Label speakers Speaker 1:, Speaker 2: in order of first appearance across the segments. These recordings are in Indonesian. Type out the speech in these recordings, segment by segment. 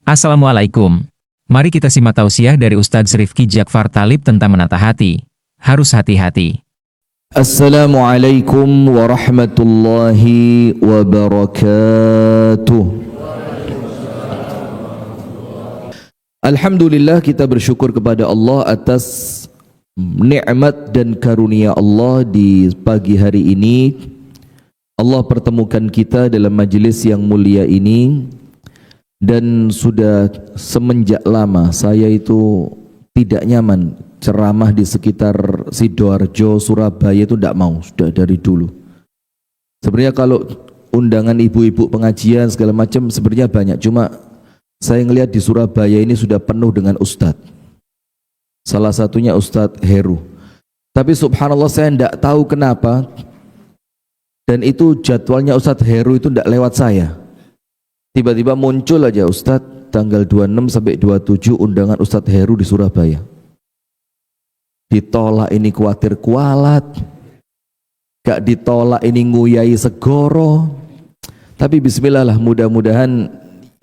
Speaker 1: Assalamualaikum. Mari kita simak tausiah dari Ustadz Rifki Jakfar Talib tentang menata hati. Harus hati-hati.
Speaker 2: Assalamualaikum warahmatullahi wabarakatuh. Alhamdulillah, kita bersyukur kepada Allah atas nikmat dan karunia Allah di pagi hari ini. Allah pertemukan kita dalam majelis yang mulia ini. Dan sudah semenjak lama saya itu tidak nyaman ceramah di sekitar Sidoarjo, Surabaya itu tidak mau, sudah dari dulu. Sebenarnya kalau undangan ibu-ibu pengajian segala macam sebenarnya banyak, cuma saya ngelihat di Surabaya ini sudah penuh dengan ustadz. Salah satunya Ustadz Heru. Tapi subhanallah saya tidak tahu kenapa, dan itu jadwalnya Ustadz Heru itu tidak lewat saya. Tiba-tiba muncul aja Ustadz tanggal 26 sampai 27 undangan Ustadz Heru di Surabaya. Ditolak ini khawatir kualat, gak ditolak ini nguyai segoro. Tapi bismillah lah, mudah-mudahan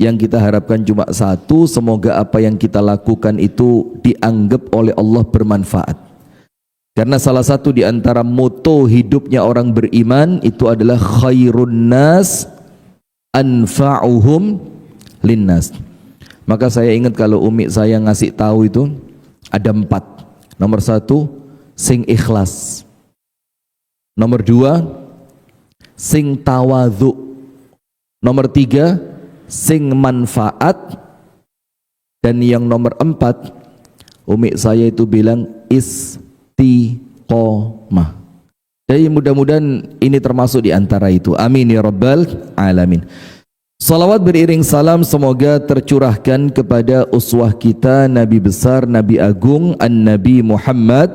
Speaker 2: yang kita harapkan cuma satu, semoga apa yang kita lakukan itu dianggap oleh Allah bermanfaat. Karena salah satu di antara moto hidupnya orang beriman itu adalah khairun nas anfa'uhum linnas. Maka saya ingat kalau umi saya ngasih tahu itu ada 4. Nomor 1, sing ikhlas. Nomor 2, sing tawadhu. Nomor 3, sing manfaat. Dan yang nomor 4, umi saya itu bilang istiqomah. Jadi mudah-mudahan ini termasuk di antara itu. Amin ya rabbal alamin. Salawat beriring salam semoga tercurahkan kepada uswah kita, Nabi besar, Nabi agung, An-Nabi Muhammad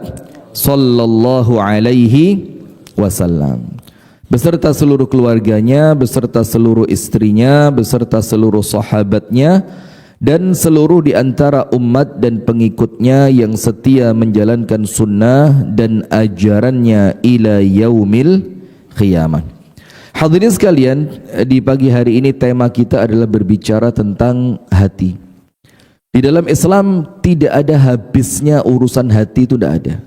Speaker 2: sallallahu alaihi wasallam, beserta seluruh keluarganya, beserta seluruh istrinya, beserta seluruh sahabatnya, dan seluruh di antara umat dan pengikutnya yang setia menjalankan sunnah dan ajarannya ila yaumil qiyamah. Hadirin sekalian, di pagi hari ini tema kita adalah berbicara tentang hati. Di dalam Islam tidak ada habisnya urusan hati, itu tidak ada.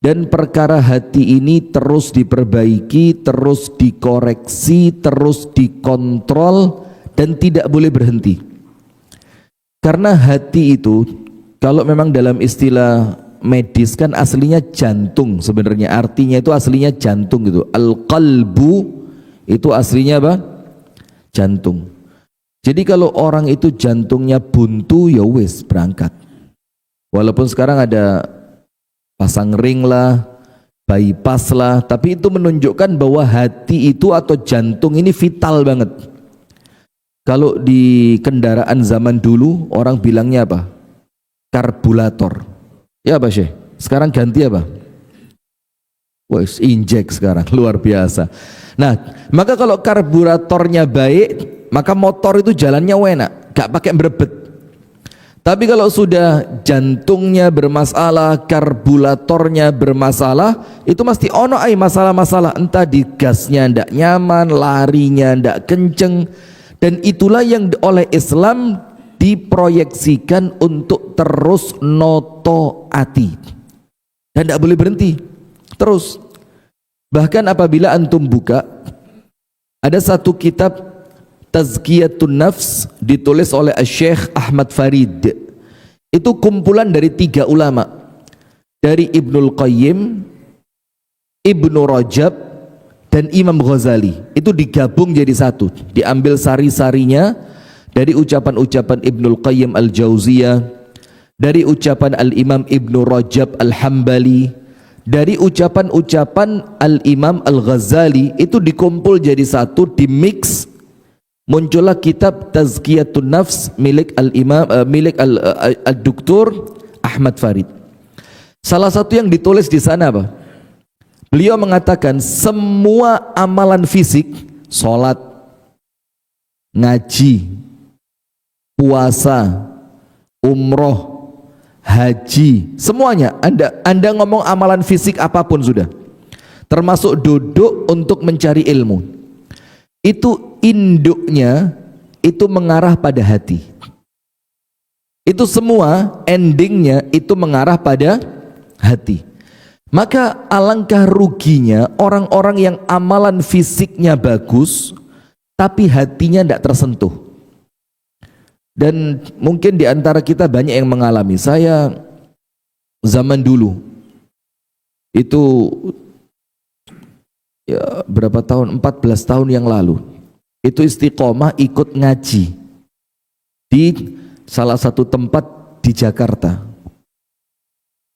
Speaker 2: Dan perkara hati ini terus diperbaiki, terus dikoreksi, terus dikontrol, dan tidak boleh berhenti. Karena hati itu, kalau memang dalam istilah medis kan aslinya jantung sebenarnya, artinya itu aslinya jantung gitu. Al-qalbu itu aslinya apa? Jantung. Jadi kalau orang itu jantungnya buntu, ya wis berangkat. Walaupun sekarang ada pasang ring lah, bypass lah, tapi itu menunjukkan bahwa hati itu atau jantung ini vital banget. Kalau di kendaraan zaman dulu orang bilangnya apa? Karburator. Ya apa Syekh? Sekarang ganti apa? Wes injek sekarang, luar biasa. Nah, maka kalau karburatornya baik, maka motor itu jalannya enak, gak pakai berebet. Tapi kalau sudah jantungnya bermasalah, karburatornya bermasalah, itu mesti ono ai masalah-masalah, entah di gasnya ndak nyaman, larinya ndak kenceng. Dan itulah yang oleh Islam diproyeksikan untuk terus notoati dan tidak boleh berhenti terus. Bahkan apabila antum buka, ada satu kitab Tazkiyatun Nafs ditulis oleh Syekh Ahmad Farid. Itu kumpulan dari 3 ulama, dari Ibnul Qayyim, Ibnu Rajab, dan Imam Ghazali. Itu digabung jadi satu, diambil sari-sarinya dari ucapan-ucapan Ibnul Qayyim Al-Jauziyah, dari ucapan Al-Imam Ibnu Rajab Al-Hambali, dari ucapan-ucapan Al-Imam Al-Ghazali, itu dikumpul jadi satu, dimix, muncullah kitab Tazkiyatun Nafs milik Al-Imam milik Al-Doktor Ahmad Farid. Salah satu yang ditulis di sana apa? Beliau mengatakan semua amalan fisik, sholat, ngaji, puasa, umroh, haji, semuanya anda ngomong amalan fisik apapun sudah, termasuk duduk untuk mencari ilmu, itu induknya itu mengarah pada hati. Itu semua endingnya itu mengarah pada hati. Maka alangkah ruginya orang-orang yang amalan fisiknya bagus tapi hatinya tidak tersentuh. Dan mungkin di antara kita banyak yang mengalami. Saya zaman dulu itu ya berapa tahun, 14 tahun yang lalu, itu istiqomah ikut ngaji di salah satu tempat di Jakarta.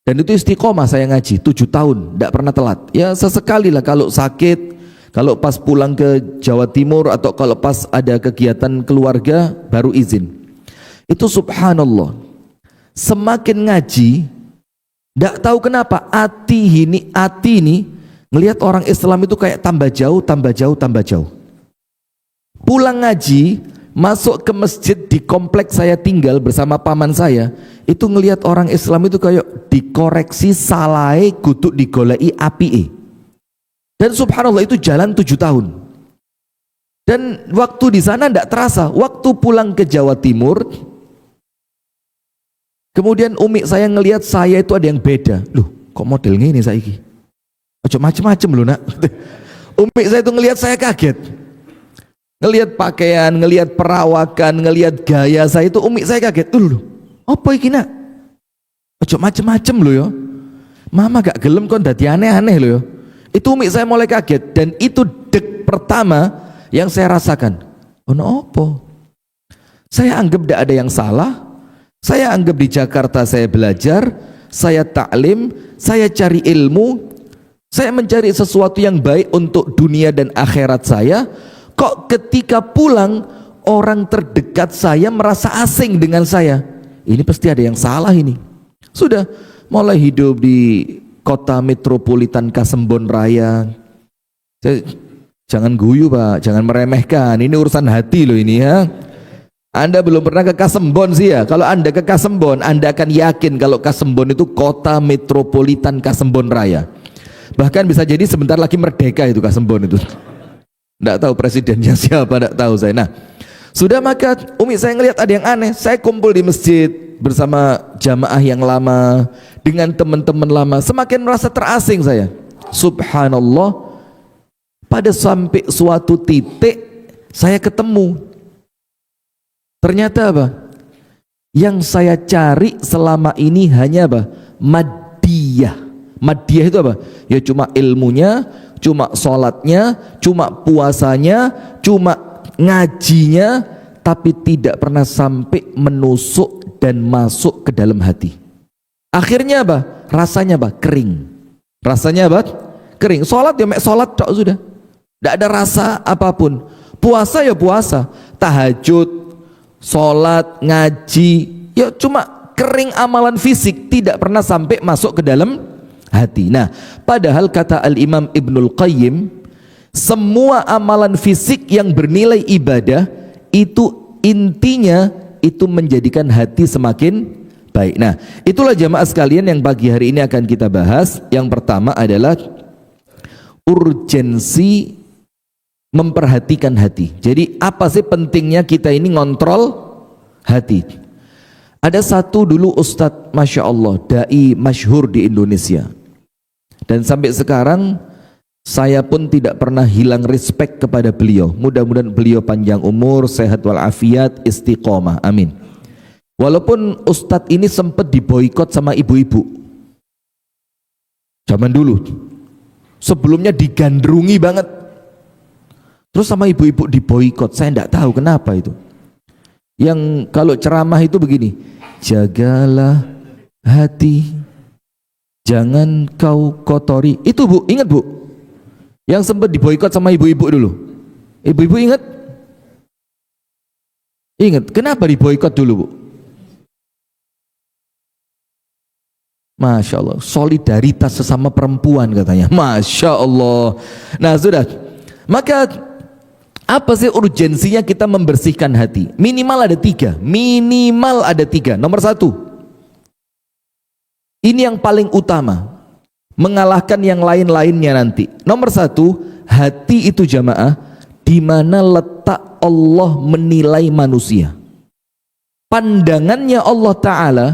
Speaker 2: Dan itu istiqomah saya ngaji 7 tahun, tidak pernah telat. Ya sesekali lah kalau sakit, kalau pas pulang ke Jawa Timur, atau kalau pas ada kegiatan keluarga baru izin. Itu subhanallah, semakin ngaji, tidak tahu kenapa hati ini ngelihat orang Islam itu kayak tambah jauh, tambah jauh, tambah jauh. Pulang ngaji, masuk ke masjid di kompleks saya tinggal bersama paman saya, itu ngelihat orang Islam itu kayak dikoreksi salai kutuk digolei api. Dan subhanallah itu jalan 7 tahun. Dan waktu di sana tidak terasa. Waktu pulang ke Jawa Timur, kemudian umi saya ngelihat saya itu ada yang beda. Loh, kok model gini saiki? Ojo macem-macem loh nak. Umi saya itu ngelihat saya kaget. Ngelihat pakaian, ngelihat perawakan, ngelihat gaya saya itu, umi saya kaget. Loh, apa iki nak? Ojo macem-macem loh ya. Mama gak gelem kon dadi aneh-aneh loh ya. Itu umi saya mulai kaget. Dan itu dek pertama yang saya rasakan. Oh no, apa? Saya anggap tidak ada yang salah. Saya anggap di Jakarta saya belajar, saya taklim, saya cari ilmu, saya mencari sesuatu yang baik untuk dunia dan akhirat saya. Kok ketika pulang, orang terdekat saya merasa asing dengan saya. Ini pasti ada yang salah ini. Sudah mulai hidup di kota metropolitan Kasembon Raya. Jangan guyu Pak, jangan meremehkan. Ini urusan hati loh ini ya. Anda belum pernah ke Kasembon sih ya. Kalau Anda ke Kasembon, Anda akan yakin kalau Kasembon itu kota metropolitan Kasembon Raya. Bahkan bisa jadi sebentar lagi merdeka itu Kasembon itu. Tidak tahu presidennya siapa, tidak tahu saya. Nah, sudah, maka umi saya ngelihat ada yang aneh. Saya kumpul di masjid bersama jamaah yang lama, dengan teman-teman lama, semakin merasa terasing saya. Subhanallah, pada sampai suatu titik saya ketemu. Ternyata apa? Yang saya cari selama ini hanya apa? Madiyah. Madiyah itu apa? Ya cuma ilmunya, cuma sholatnya, cuma puasanya, cuma ngajinya, tapi tidak pernah sampai menusuk dan masuk ke dalam hati. Akhirnya apa? Rasanya apa? Kering. Rasanya apa? Kering. Sholat ya mek sholat tok sudah. Tidak ada rasa apapun. Puasa ya puasa, tahajud, sholat, ngaji, ya cuma kering amalan fisik, tidak pernah sampai masuk ke dalam hati. Nah, padahal kata Al-Imam Ibnul Qayyim, semua amalan fisik yang bernilai ibadah itu intinya itu menjadikan hati semakin baik. Nah, itulah jamaah sekalian yang pagi hari ini akan kita bahas. Yang pertama adalah urgensi memperhatikan hati. Jadi apa sih pentingnya kita ini ngontrol hati? Ada satu dulu Ustadz, Masya Allah, dai masyhur di Indonesia. Dan sampai sekarang saya pun tidak pernah hilang respect kepada beliau. Mudah-mudahan beliau panjang umur, sehat walafiat, istiqomah, amin. Walaupun Ustadz ini sempat diboikot sama ibu-ibu zaman dulu. Sebelumnya digandrungi banget. Terus sama ibu-ibu diboikot. Saya tidak tahu kenapa itu. Yang kalau ceramah itu begini, jagalah hati, jangan kau kotori. Itu Bu, ingat Bu? Yang sempat diboikot sama ibu-ibu dulu. Ibu-ibu ingat? Ingat, kenapa diboikot dulu Bu? Masya Allah, solidaritas sesama perempuan katanya. Masya Allah. Nah sudah, maka apa sih urgensinya kita membersihkan hati? Minimal ada 3. Minimal ada 3. Nomor 1, ini yang paling utama, mengalahkan yang lain-lainnya nanti. Nomor 1, hati itu jamaah, di mana letak Allah menilai manusia. pandangannya Allah Ta'ala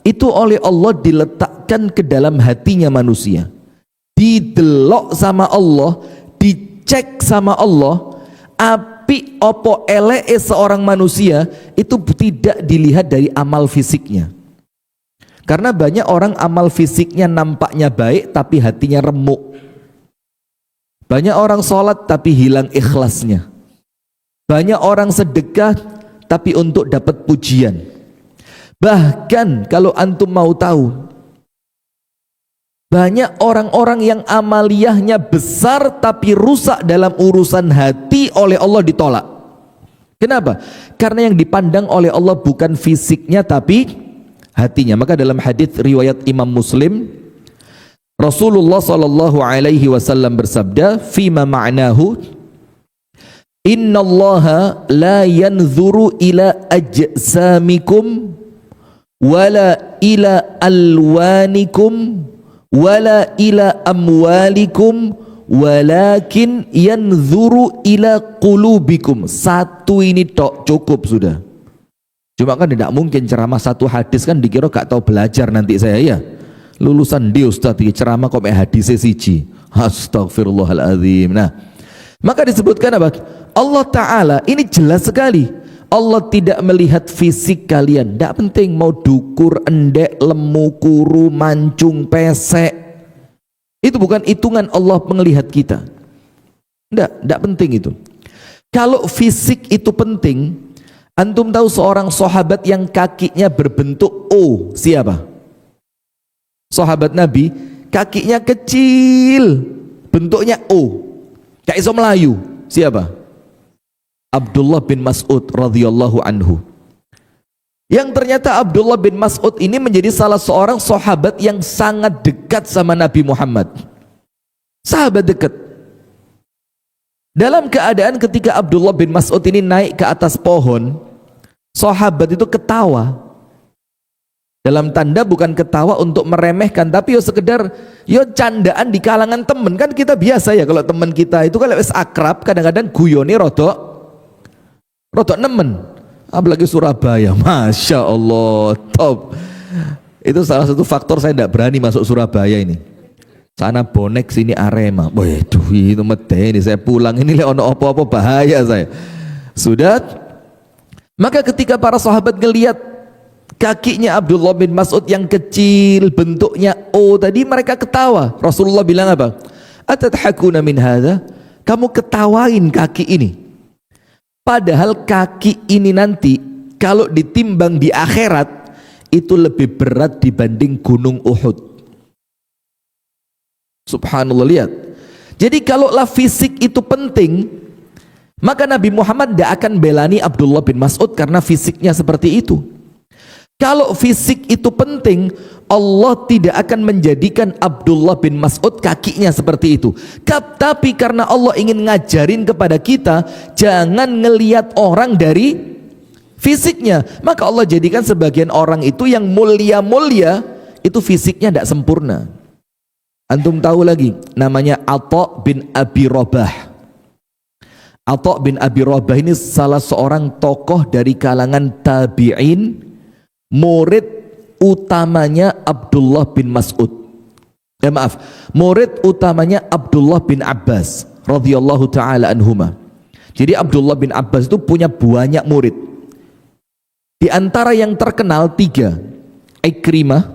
Speaker 2: itu oleh Allah diletakkan ke dalam hatinya manusia, didelok sama Allah, dicek sama Allah. Api opo eleke seorang manusia itu tidak dilihat dari amal fisiknya, karena banyak orang amal fisiknya nampaknya baik tapi hatinya remuk. Banyak orang sholat tapi hilang ikhlasnya. Banyak orang sedekah tapi untuk dapat pujian. Bahkan kalau antum mau tahu, banyak orang-orang yang amaliyahnya besar tapi rusak dalam urusan hati, oleh Allah ditolak. Kenapa? Karena yang dipandang oleh Allah bukan fisiknya tapi hatinya. Maka dalam hadis riwayat Imam Muslim, Rasulullah sallallahu alaihi wasallam bersabda, "Fima ma'nahu, innallaha la yanzuru ila ajsamikum wala ila alwanikum wala ila amwalikum walakin yanzuru ila qulubikum." Satu ini tok cukup sudah. Cuma kan tidak mungkin ceramah satu hadis kan dikira gak tahu belajar nanti saya ya. Lulusan di Ustaz ceramah kok hadis siji. Astagfirullahaladzim. Nah, maka disebutkan apa? Allah Ta'ala ini jelas sekali, Allah tidak melihat fisik kalian. Tidak penting mau dukur, endek, lemu, kuru, mancung, pesek. Itu bukan hitungan Allah melihat kita. Tidak penting itu. Kalau fisik itu penting, antum tahu seorang sahabat yang kakinya berbentuk O, siapa? Sahabat Nabi, kakinya kecil, bentuknya O, gak iso melayu. Siapa? Abdullah bin Mas'ud radhiyallahu anhu. Yang ternyata Abdullah bin Mas'ud ini menjadi salah seorang sahabat yang sangat dekat sama Nabi Muhammad. Sahabat dekat. Dalam keadaan ketika Abdullah bin Mas'ud ini naik ke atas pohon, sahabat itu ketawa. Dalam tanda bukan ketawa untuk meremehkan, tapi yo sekedar yo candaan di kalangan temen. Kan kita biasa ya kalau temen kita itu kalau wis akrab kadang-kadang guyone rodok nemen. Apalagi Surabaya, Masya Allah, top. Itu salah satu faktor saya tidak berani masuk Surabaya ini. Sana bonek, sini Arema. Waduh, itu medeni. Saya pulang ini ono apa-apa bahaya saya. Sudah. Maka ketika para sahabat ngelihat kakinya Abdullah bin Mas'ud yang kecil, bentuknya O tadi, mereka ketawa. Rasulullah bilang apa? Atadhakuna min hadza? Kamu ketawain kaki ini. Padahal kaki ini nanti kalau ditimbang di akhirat itu lebih berat dibanding gunung Uhud. Subhanallah, lihat. Jadi kalaulah fisik itu penting, maka Nabi Muhammad tidak akan belani Abdullah bin Mas'ud karena fisiknya seperti itu. Kalau fisik itu penting, Allah tidak akan menjadikan Abdullah bin Mas'ud kakinya seperti itu. Tapi karena Allah ingin ngajarin kepada kita, jangan ngelihat orang dari fisiknya. Maka Allah jadikan sebagian orang itu yang mulia-mulia, itu fisiknya tidak sempurna. Antum tahu lagi, namanya Atha bin Abi Rabah. Atha bin Abi Rabah ini salah seorang tokoh dari kalangan tabi'in, murid utamanya Abdullah bin Mas'ud. Murid utamanya Abdullah bin Abbas radhiyallahu taala anhuma. Jadi Abdullah bin Abbas itu punya banyak murid. Di antara yang terkenal 3, Ikrimah,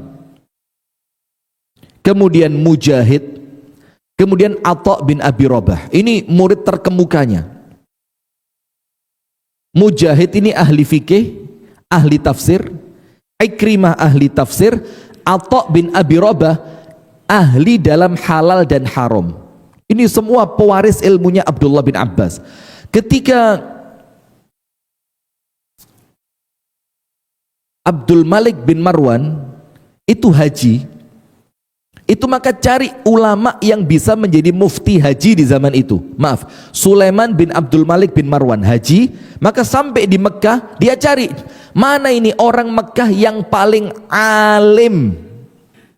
Speaker 2: kemudian Mujahid, kemudian Atha bin Abi Rabah. Ini murid terkemukanya. Mujahid ini ahli fikih, ahli tafsir. Ikrimah ahli tafsir, Atha bin Abi Rabah ahli dalam halal dan haram. Ini semua pewaris ilmunya Abdullah bin Abbas. Ketika Abdul Malik bin Marwan itu haji, itu maka cari ulama yang bisa menjadi mufti haji di zaman itu. Sulaiman bin Abdul Malik bin Marwan haji, maka sampai di Mekah dia cari mana ini orang Mekah yang paling alim.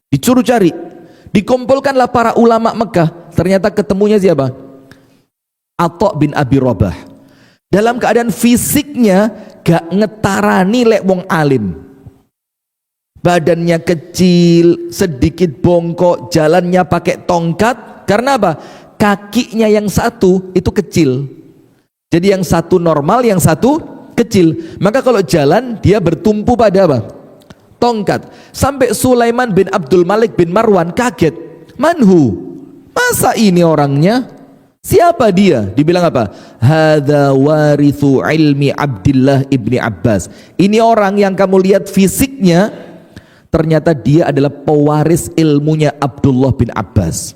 Speaker 2: Disuruh cari, dikumpulkanlah para ulama Mekah. Ternyata ketemunya siapa? Atha bin Abi Rabah. Dalam keadaan fisiknya gak ngetarani lek wong alim. Badannya kecil, sedikit bongkok, jalannya pakai tongkat. Karena apa? Kakinya yang satu itu kecil. Jadi yang satu normal, yang satu kecil. Maka kalau jalan dia bertumpu pada apa? Tongkat. Sampai Sulaiman bin Abdul Malik bin Marwan kaget. Manhu? Masa ini orangnya? Siapa dia? Dibilang apa? Hadza warithu ilmi Abdullah ibni Abbas. Ini orang yang kamu lihat fisiknya, ternyata dia adalah pewaris ilmunya Abdullah bin Abbas.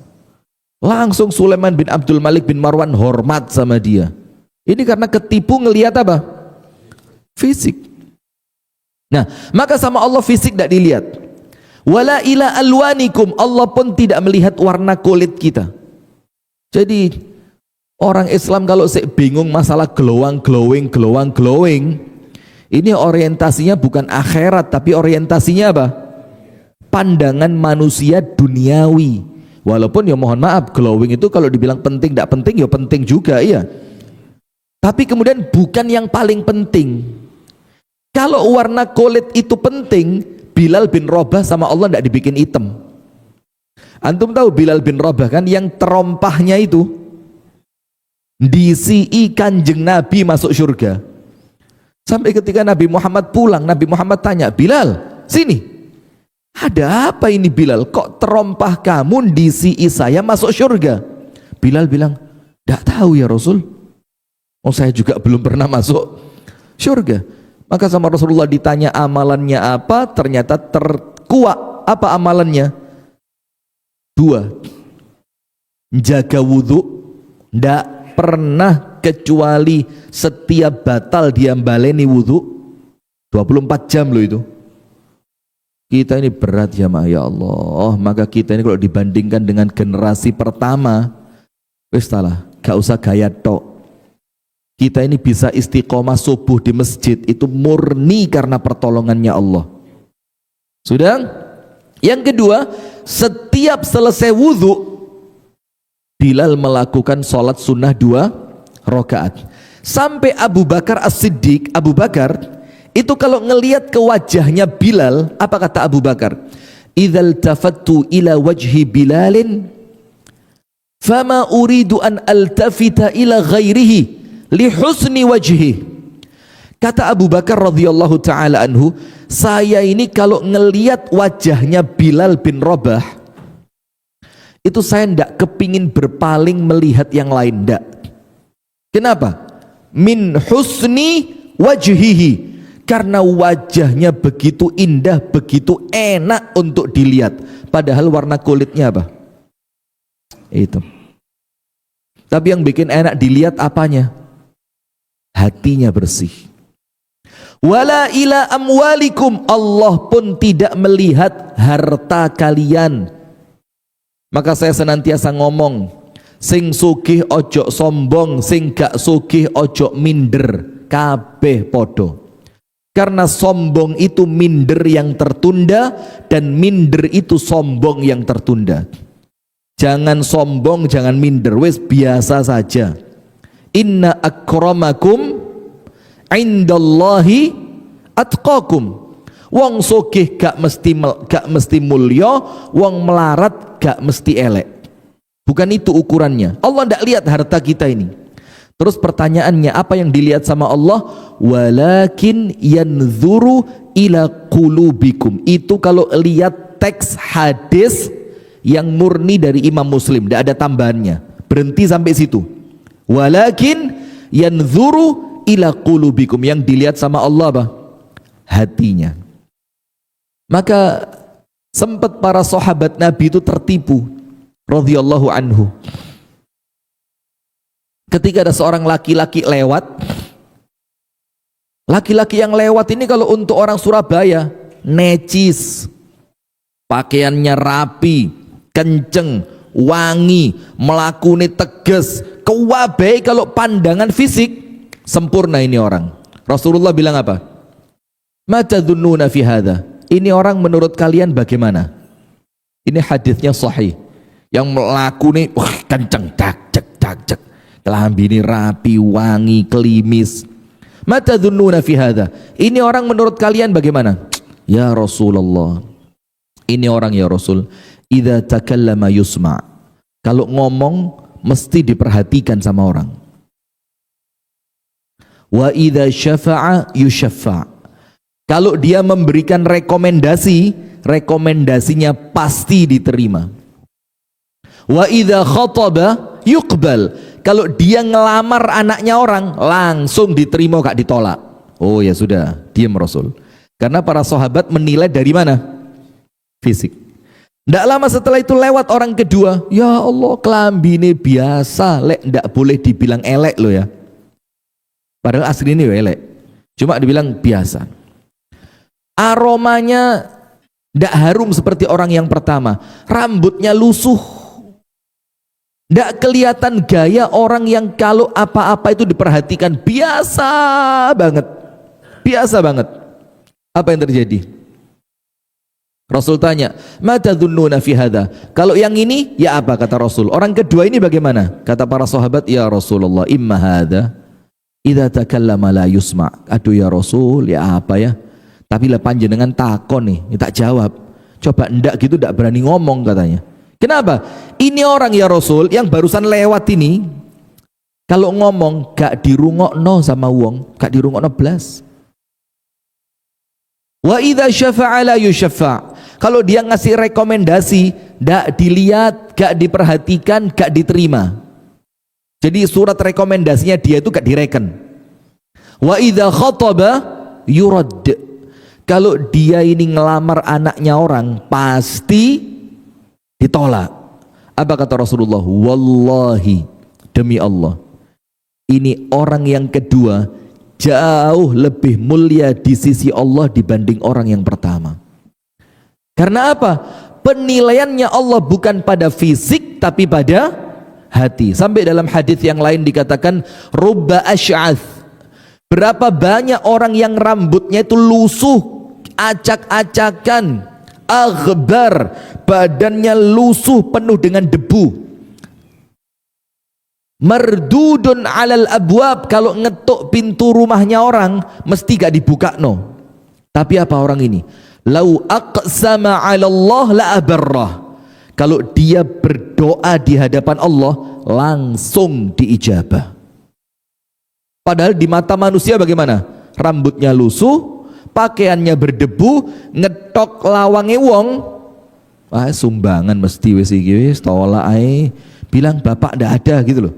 Speaker 2: Langsung Sulaiman bin Abdul Malik bin Marwan hormat sama dia. Ini karena ketipu ngelihat apa? Fisik. Nah, maka sama Allah fisik tidak dilihat. Wala ila alwanikum, Allah pun tidak melihat warna kulit kita. Jadi orang Islam kalau bingung masalah glowing, ini orientasinya bukan akhirat, tapi orientasinya apa? Pandangan manusia duniawi. Walaupun ya mohon maaf, glowing itu kalau dibilang penting tidak penting, ya penting juga, iya. Tapi kemudian bukan yang paling penting. Kalau warna kulit itu penting, Bilal bin Rabah sama Allah tidak dibikin hitam. Antum tahu Bilal bin Rabah kan, yang terompahnya itu DCI Kanjeng Nabi masuk surga. Sampai ketika Nabi Muhammad pulang, Nabi Muhammad tanya, Bilal, sini, ada apa ini Bilal? Kok terompah kamu DCI saya masuk surga? Bilal bilang, tidak tahu ya Rasul. Oh, saya juga belum pernah masuk surga. Maka sama Rasulullah ditanya amalannya apa, ternyata terkuak. Apa amalannya? 2. Jaga wudhu, tidak pernah kecuali setiap batal dia baleni wudhu 24 jam loh itu. Kita ini berat ya Allah. Maka kita ini kalau dibandingkan dengan generasi pertama, wis salah, gak usah gaya tok. Kita ini bisa istiqomah subuh di masjid itu murni karena pertolongannya Allah. Sudah? Yang kedua, setiap selesai wudhu Bilal melakukan sholat sunnah 2 rakaat. Sampai Abu Bakar As-Siddiq, Abu Bakar itu kalau ngelihat ke wajahnya Bilal, apa kata Abu Bakar? Idzal tafattu ila wajhi Bilalin fama uridu an altafita ila ghairihi li husni wajhi. Kata Abu Bakar radhiyallahu taala anhu, saya ini kalau ngelihat wajahnya Bilal bin Rabah itu saya tidak kepingin berpaling melihat yang lain, tidak. Kenapa? Min husni wajhihi, karena wajahnya begitu indah, begitu enak untuk dilihat. Padahal warna kulitnya apa? Itu. Tapi yang bikin enak dilihat apanya? Hatinya bersih. Wala ila amwalikum, Allah pun tidak melihat harta kalian. Maka saya senantiasa ngomong, sing sugih ojo sombong, sing gak sugih ojo minder, kabeh podo. Karena sombong itu minder yang tertunda, dan minder itu sombong yang tertunda. Jangan sombong, jangan minder, wes biasa saja. Inna akramakum indallahi atqakum. Wong sugih gak mesti mulya, wong melarat gak mesti elek. Bukan itu ukurannya. Allah tidak lihat harta kita ini. Terus pertanyaannya, apa yang dilihat sama Allah? Walakin yanzuru ila qulubikum. Itu kalau lihat teks hadis yang murni dari Imam Muslim, tidak ada tambahannya, berhenti sampai situ. Walakin yanzuru ila qulubikum, yang dilihat sama Allah apa? Hatinya. Maka sempat para sahabat Nabi itu tertipu radhiyallahu anhu. Ketika ada seorang laki-laki lewat, laki-laki yang lewat ini kalau untuk orang Surabaya necis, pakaiannya rapi, kenceng, wangi, melakuni tegas, kewabai. Kalau pandangan fisik sempurna ini orang. Rasulullah bilang apa? Ma tadhunnuna fi hadha, ini orang menurut kalian bagaimana? Ini hadisnya sahih. Yang melakuni kenceng, cak, kelambi ini rapi, wangi, kelimis. Ma tadhunnuna fi hadha? Ini orang menurut kalian bagaimana? Ya Rasulullah, ini orang ya Rasul, idza takallama yusma. Kalau ngomong mesti diperhatikan sama orang. Wa idza syafa'a yusyaffa. Kalau dia memberikan rekomendasi, rekomendasinya pasti diterima. Wa idza khataba yuqbal. Kalau dia ngelamar anaknya orang, langsung diterima, gak ditolak. Oh ya sudah, diam Rasul. Karena para sahabat menilai dari mana? Fisik. Tidak lama setelah itu lewat orang kedua. Ya Allah, kelambi ini biasa, lek tidak boleh dibilang elek loh ya. Padahal asli ini elek. Cuma dibilang biasa. Aromanya tidak harum seperti orang yang pertama. Rambutnya lusuh. Tidak kelihatan gaya orang yang kalau apa-apa itu diperhatikan. Biasa banget. Biasa banget. Apa yang terjadi? Rasul tanya, "Ma tadhunnuna fi hadha?" Kalau yang ini, ya apa kata Rasul? Orang kedua ini bagaimana? Kata para sahabat, "Ya Rasulullah, imma hadha idza takallama la yusma." Aduh ya Rasul, ya apa ya? Tapi lah panjenengan takon nih, tak jawab. Coba ndak gitu, ndak berani ngomong katanya. Kenapa? Ini orang ya Rasul yang barusan lewat ini, kalau ngomong gak dirungokno sama wong, gak dirungokno blas. Wa idza syafa'a la yusyaffa. Kalau dia ngasih rekomendasi, gak dilihat, gak diperhatikan, gak diterima. Jadi surat rekomendasinya dia itu gak direken. Wa idza khataba yurad. Kalau dia ini ngelamar anaknya orang, pasti ditolak. Apa kata Rasulullah? Wallahi, demi Allah, ini orang yang kedua jauh lebih mulia di sisi Allah dibanding orang yang pertama. Karena apa? Penilaiannya Allah bukan pada fisik tapi pada hati. Sampai dalam hadis yang lain dikatakan rubba asy'ath. Berapa banyak orang yang rambutnya itu lusuh, acak-acakan, aghbar, badannya lusuh penuh dengan debu. Mardudun alal abwab, kalau ngetuk pintu rumahnya orang mesti gak dibuka no. Tapi apa orang ini? Lau aqsama 'ala Allah la abarrah. Kalau dia berdoa di hadapan Allah langsung diijabah. Padahal di mata manusia bagaimana? Rambutnya lusuh, pakaiannya berdebu, ngetok lawange wong. Wah, sumbangan mesti wis iki wis tolak ae. Bilang bapak ndak ada gitu loh.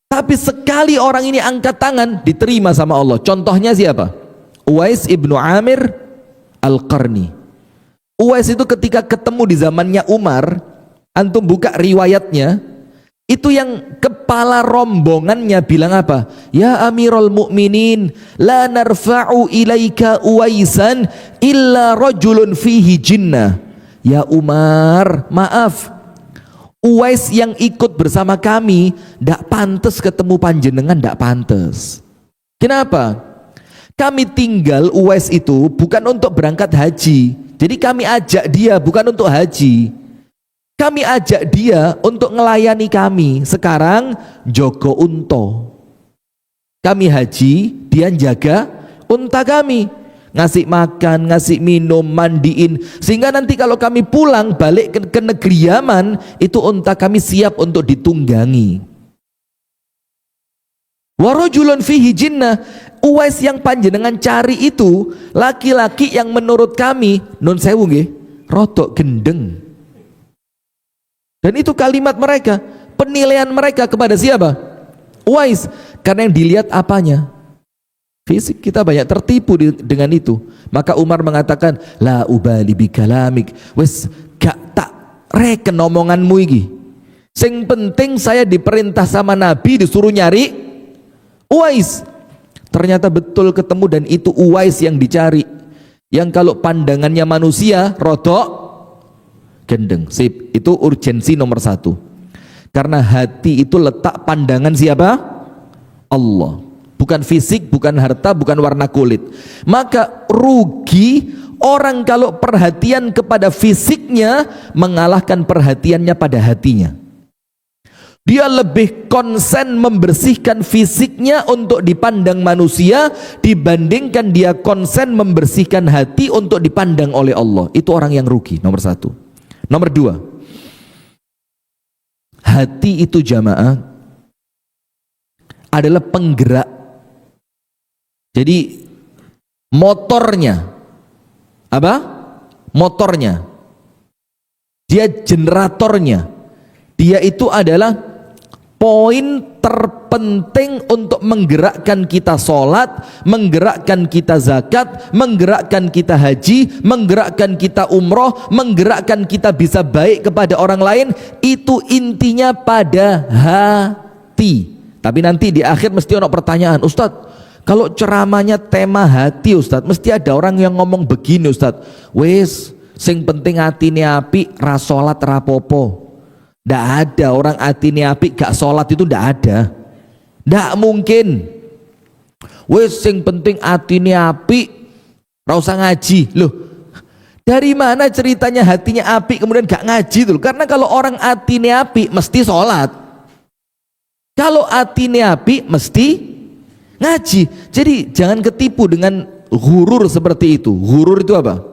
Speaker 2: Tapi sekali orang ini angkat tangan, diterima sama Allah. Contohnya siapa? Uwais ibnu Amir Al-Qarni. Uwais itu ketika ketemu di zamannya Umar, antum buka riwayatnya, itu yang kepala rombongannya bilang apa? Ya Amirul Mukminin, la narfa'u ilaika Uwaisan illa rajulun fihi jinnah. Ya Umar, maaf, Uwais yang ikut bersama kami ndak pantas ketemu panjenengan, ndak pantas. Kenapa? Kami tinggal Uwais itu bukan untuk berangkat haji. Jadi kami ajak dia bukan untuk haji. Kami ajak dia untuk melayani kami. Sekarang Joko Unto. Kami haji, dia jaga unta kami. Ngasih makan, ngasih minum, mandiin. Sehingga nanti kalau kami pulang balik ke negeri Yaman, itu unta kami siap untuk ditunggangi. Warajulun fihi jinnah. Uwais yang panjenengan cari itu laki-laki yang menurut kami nun sewu nggih, rodok gendeng. Dan itu kalimat mereka, penilaian mereka kepada siapa? Uwais. Karena yang dilihat apanya? Fisik. Kita banyak tertipu dengan itu. Maka Umar mengatakan, la ubali bi kalamik, wes gak tak reken omonganmu iki. Sing penting saya diperintah sama Nabi disuruh nyari Uwais. Ternyata betul ketemu, dan itu Uwais yang dicari. Yang kalau pandangannya manusia rodok gendeng. Sip, itu urgensi nomor 1. Karena hati itu letak pandangan siapa? Allah. Bukan fisik, bukan harta, bukan warna kulit. Maka rugi orang kalau perhatian kepada fisiknya mengalahkan perhatiannya pada hatinya. Dia lebih konsen membersihkan fisiknya untuk dipandang manusia dibandingkan dia konsen membersihkan hati untuk dipandang oleh Allah. Itu orang yang rugi, nomor satu. Nomor dua, hati itu jamaah adalah penggerak. Jadi motornya apa? Motornya. Dia generatornya. Dia itu adalah poin terpenting untuk menggerakkan kita sholat, menggerakkan kita zakat, menggerakkan kita haji, menggerakkan kita umroh, menggerakkan kita bisa baik kepada orang lain. Itu intinya pada hati. Tapi nanti di akhir mesti ada pertanyaan, Ustadz, kalau ceramahnya tema hati Ustadz, mesti ada orang yang ngomong begini Ustadz, wes sing penting hatine apik, ra sholat rapopo. Nggak ada orang atine apik gak sholat, itu nggak ada, nggak mungkin. Wes sing penting atine apik ra usah ngaji. Loh, dari mana ceritanya hatinya apik kemudian gak ngaji tuh? Karena kalau orang atine apik mesti sholat, kalau atine apik mesti ngaji. Jadi jangan ketipu dengan ghurur seperti itu. Ghurur itu apa?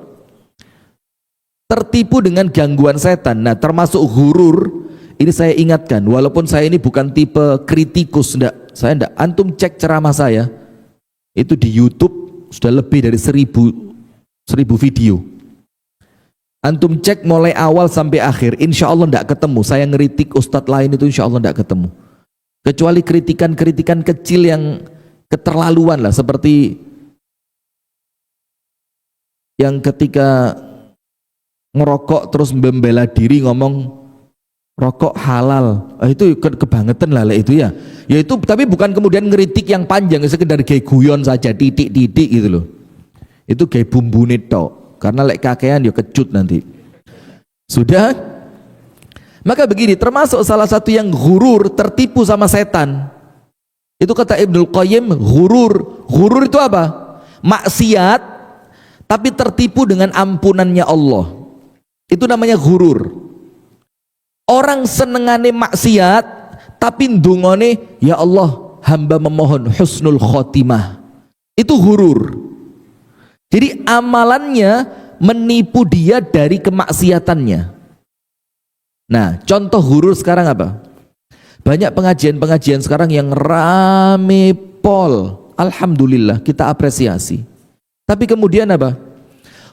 Speaker 2: Tertipu dengan gangguan setan. Nah, termasuk ghurur ini saya ingatkan, walaupun saya ini bukan tipe kritikus, saya enggak. Antum cek ceramah saya itu di YouTube sudah lebih dari 1000 video. Antum cek mulai awal sampai akhir, insya Allah enggak ketemu saya ngeritik ustadz lain, itu insya Allah enggak ketemu, kecuali kritikan-kritikan kecil yang keterlaluan lah, seperti yang ketika ngerokok terus membela diri ngomong rokok halal, itu kebangetan lah itu ya. Ya itu, tapi bukan kemudian ngeritik yang panjang, sekedar kayak guyon saja, titik-titik gitu loh. Itu kayak bumbu neto, karena lek kakean ya kecut nanti. Sudah? Maka begini, termasuk salah satu yang ghurur, tertipu sama setan. Itu kata Ibnul Qayyim, ghurur. Ghurur itu apa? Maksiat, tapi tertipu dengan ampunannya Allah. Itu namanya ghurur. Orang senengane maksiat tapi ndungone, ya Allah hamba memohon husnul khotimah. Itu ghurur. Jadi amalannya menipu dia dari kemaksiatannya. Nah, contoh ghurur sekarang apa? Banyak pengajian-pengajian sekarang yang rame pol. Alhamdulillah, kita apresiasi. Tapi kemudian apa?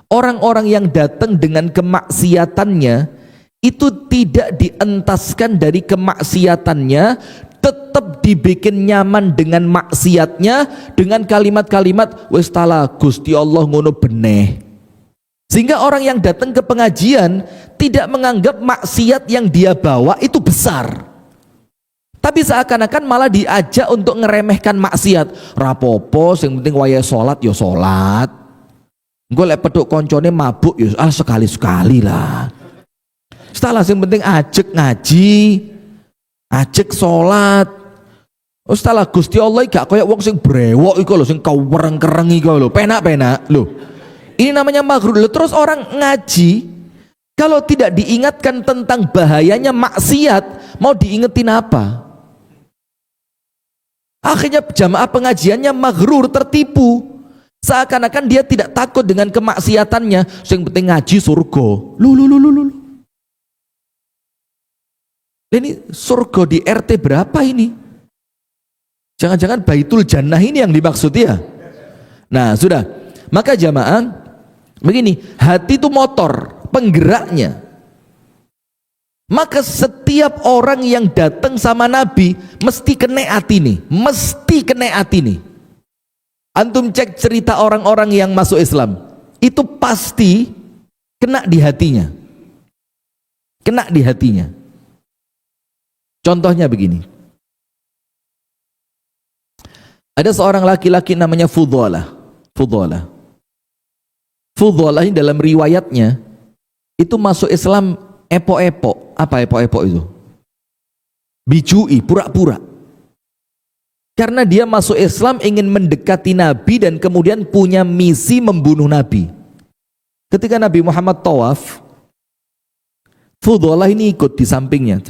Speaker 2: Orang-orang yang datang dengan kemaksiatannya itu tidak dientaskan dari kemaksiatannya, tetap dibikin nyaman dengan maksiatnya dengan kalimat-kalimat wis tala Gusti Allah ngono beneh. Sehingga orang yang datang ke pengajian tidak menganggap maksiat yang dia bawa itu besar, tapi seakan-akan malah diajak untuk ngeremehkan maksiat. Rapopo sing penting waya sholat ya sholat, gue lek peduk koncone mabuk ya sekali-sekali lah. Setelah yang penting ajek ngaji, ajek sholat. Setelah Gusti Allah gak kayak wong sing brewok iku lho, sing kewereng-kereng iku lho, penak-penak lho. Ini namanya maghrur. Terus orang ngaji kalau tidak diingatkan tentang bahayanya maksiat, mau diingetin apa? Akhirnya jamaah pengajiannya maghrur, tertipu. Seakan-akan dia tidak takut dengan kemaksiatannya, yang penting ngaji surga. Lu. Ini surga di RT berapa ini? Jangan-jangan Baitul Jannah ini yang dimaksud ya? Nah sudah, maka jamaah begini, hati itu motor, penggeraknya. Maka setiap orang yang datang sama Nabi mesti kena hati nih, mesti kena hati nih. Antum cek cerita orang-orang yang masuk Islam, itu pasti kena di hatinya, kena di hatinya. Contohnya begini, ada seorang laki-laki namanya Fudhalah. Fudhalah ini dalam riwayatnya itu masuk Islam epok-epok. Apa epok-epok itu? Bijui, pura-pura. Karena dia masuk Islam ingin mendekati Nabi dan kemudian punya misi membunuh Nabi. Ketika Nabi Muhammad tawaf, Fudhalah ini ikut di sampingnya.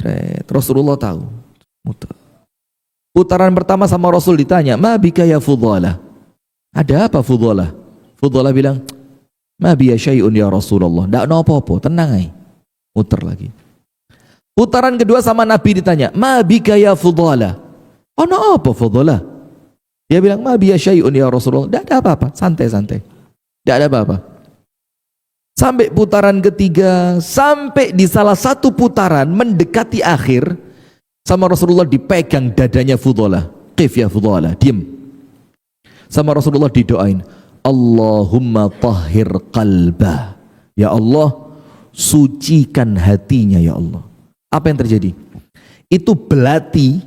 Speaker 2: Rasulullah tahu. Muter. Putaran pertama sama Rasul ditanya, "Ma bika ya Fudhalah?" Ada apa Fudhalah? Fudhalah bilang, "Ma biya syai'un ya Rasulullah." Ndak ada apa-apa, tenang aja. Muter lagi. Putaran kedua sama Nabi ditanya, "Ma bika ya Fudhalah?" Ono apa Fudhalah? Dia bilang, "Ma biya syai'un ya Rasulullah." Ndak ada apa-apa, santai-santai. Ndak ada apa-apa. Sampai putaran ketiga, sampai di salah satu putaran mendekati akhir, sama Rasulullah dipegang dadanya Fudhalah. Qif ya Fudhalah, diam. Sama Rasulullah didoain, Allahumma tahhir qalbah. Ya Allah, sucikan hatinya ya Allah. Apa yang terjadi? Itu belati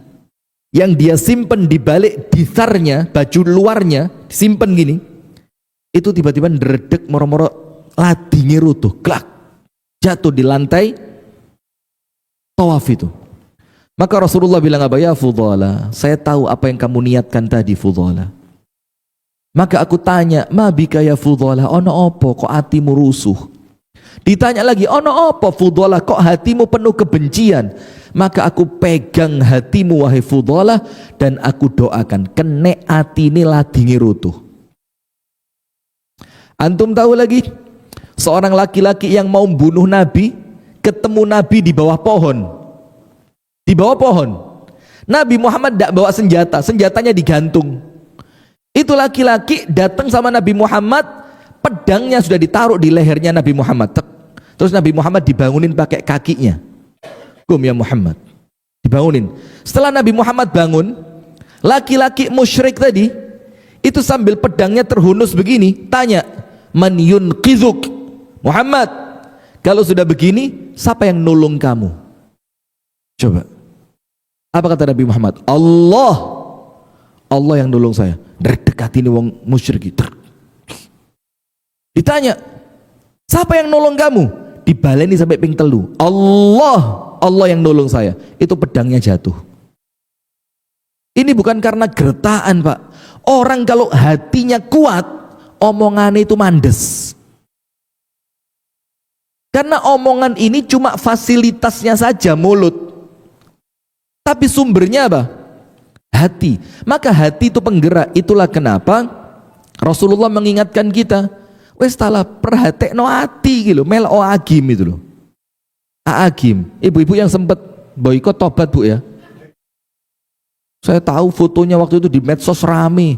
Speaker 2: yang dia simpen di balik disarnya, baju luarnya disimpan gini. Itu tiba-tiba deredek moro-moro ladingnya rutuh, klak, jatuh di lantai tawaf itu. Maka Rasulullah bilang apa? Ya Fudhalah, saya tahu apa yang kamu niatkan tadi Fudhalah. Maka aku tanya, "Ma bika ya Fudhalah?" Ono opo kok hatimu rusuh? Ditanya lagi, "Ono opo Fudhalah kok hatimu penuh kebencian?" Maka aku pegang hatimu wahai Fudhalah dan aku doakan kene atine ladinge rutuh. Antum tahu lagi seorang laki-laki yang mau bunuh Nabi, ketemu Nabi di bawah pohon. Di bawah pohon. Nabi Muhammad tidak bawa senjata, senjatanya digantung. Itu laki-laki datang sama Nabi Muhammad, pedangnya sudah ditaruh di lehernya Nabi Muhammad. Terus Nabi Muhammad dibangunin pakai kakinya. Qum ya Muhammad. Dibangunin. Setelah Nabi Muhammad bangun, laki-laki musyrik tadi itu sambil pedangnya terhunus begini, tanya, "Man yunqizuk?" Muhammad, kalau sudah begini, siapa yang nolong kamu? Coba. Apa kata Nabi Muhammad? Allah. Allah yang nolong saya. Dekati ini wong musyrik. Ditanya, siapa yang nolong kamu? Dibaleni sampai ping telu. Allah. Allah yang nolong saya. Itu pedangnya jatuh. Ini bukan karena gertaan, Pak. Orang kalau hatinya kuat, omongannya itu mandes. Karena omongan ini cuma fasilitasnya saja, mulut. Tapi sumbernya apa? Hati. Maka hati itu penggerak. Itulah kenapa Rasulullah mengingatkan kita, wes talah perhatekno hati gitu, mel o agim itu loh. Agim. Ibu-ibu yang sempat boikot tobat Bu ya. Saya tahu fotonya waktu itu di medsos rame.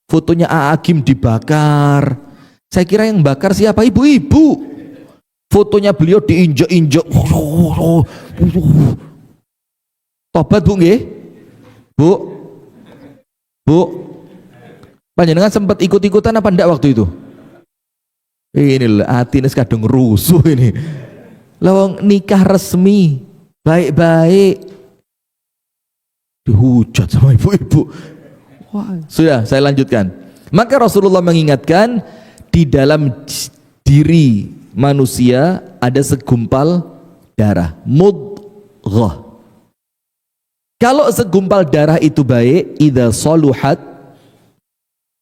Speaker 2: Fotonya Agim dibakar. Saya kira yang bakar siapa? Ibu-ibu. Fotonya beliau diinjak-injak. Tobat Bu nggih? Bu. Bu. Panjenengan sempat ikut-ikutan apa enggak waktu itu? Ini hati ini kadung rusuh ini. Lawang nikah resmi, baik-baik, dihujat sama ibu-ibu. Sudah, saya lanjutkan. Maka Rasulullah mengingatkan, di dalam diri manusia ada segumpal darah, mudghah. Kalau segumpal darah itu baik, idza saluhat